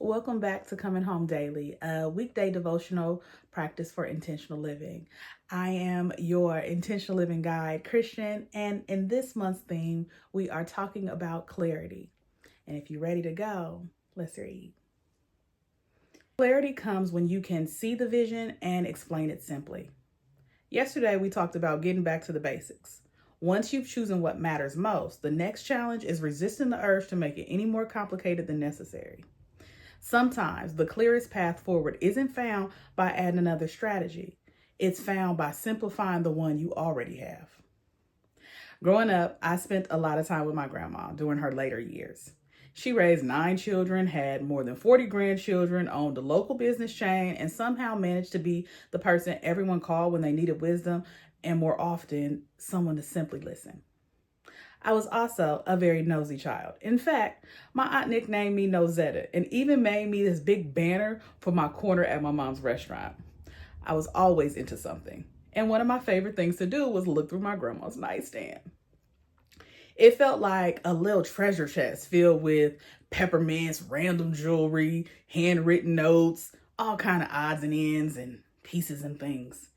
Welcome back to Coming Home Daily, a weekday devotional practice for intentional living. I am your intentional living guide, Christian, and in this month's theme, we are talking about clarity. And if you're ready to go, let's read. Clarity comes when you can see the vision and explain it simply. Yesterday, we talked about getting back to the basics. Once you've chosen what matters most, the next challenge is resisting the urge to make it any more complicated than necessary. Sometimes the clearest path forward isn't found by adding another strategy. It's found by simplifying the one you already have. Growing up, I spent a lot of time with my grandma during her later years. She raised 9 children, had more than 40 grandchildren, owned a local business chain, and somehow managed to be the person everyone called when they needed wisdom and more often, someone to simply listen. I was also a very nosy child. In fact, my aunt nicknamed me Nosetta and even made me this big banner for my corner at my mom's restaurant. I was always into something, and one of my favorite things to do was look through my grandma's nightstand. It felt like a little treasure chest filled with peppermints, random jewelry, handwritten notes, all kind of odds and ends and pieces and things.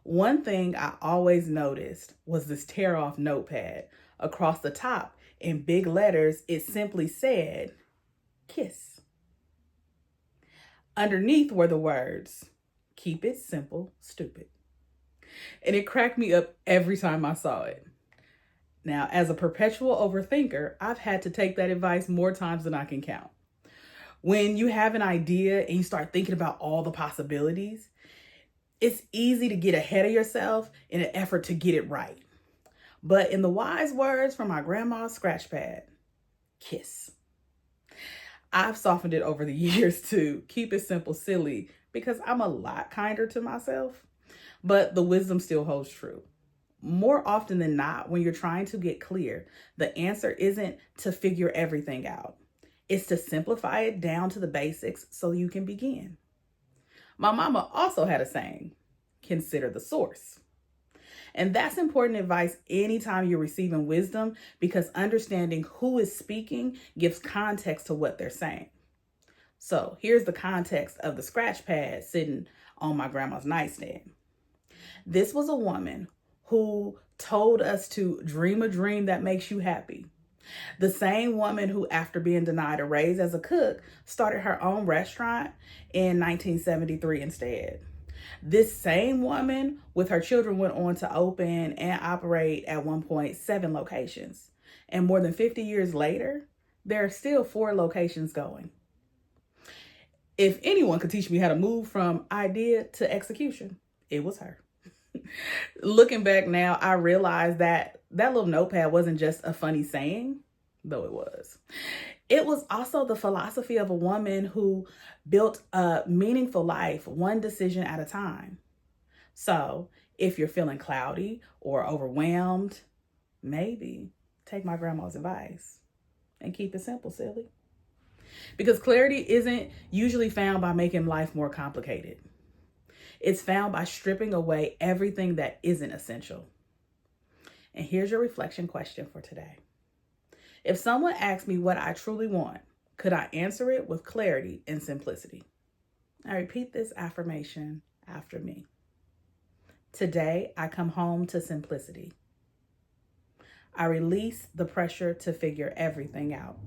One thing I always noticed was this tear-off notepad. Across the top, in big letters, it simply said, "K.I.S.S." Underneath were the words, "Keep it simple, stupid." And it cracked me up every time I saw it. Now, as a perpetual overthinker, I've had to take that advice more times than I can count. When you have an idea and you start thinking about all the possibilities, it's easy to get ahead of yourself in an effort to get it right. But in the wise words from my grandma's scratch pad, "K.I.S.S." I've softened it over the years to keep it simple, silly, because I'm a lot kinder to myself, but the wisdom still holds true. More often than not, when you're trying to get clear, the answer isn't to figure everything out. It's to simplify it down to the basics so you can begin. My mama also had a saying, "Consider the source." And that's important advice anytime you're receiving wisdom because understanding who is speaking gives context to what they're saying. So here's the context of the scratch pad sitting on my grandma's nightstand. This was a woman who told us to dream a dream that makes you happy. The same woman who, after being denied a raise as a cook, started her own restaurant in 1973 instead. This same woman with her children went on to open and operate at one point 7 locations. And more than 50 years later, there are still 4 locations going. If anyone could teach me how to move from idea to execution, it was her. Looking back now, I realized that that little notepad wasn't just a funny saying, though it was. It was also the philosophy of a woman who built a meaningful life, one decision at a time. So if you're feeling cloudy or overwhelmed, maybe take my grandma's advice and keep it simple, silly. Because clarity isn't usually found by making life more complicated. It's found by stripping away everything that isn't essential. And here's your reflection question for today. If someone asked me what I truly want, could I answer it with clarity and simplicity? Now repeat this affirmation after me. Today, I come home to simplicity. I release the pressure to figure everything out.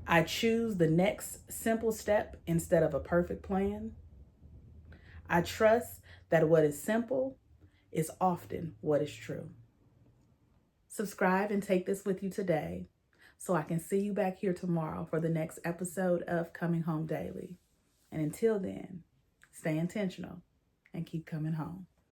I choose the next simple step instead of a perfect plan. I trust that what is simple is often what is true. Subscribe and take this with you today so I can see you back here tomorrow for the next episode of Coming Home Daily. And until then, stay intentional and keep coming home.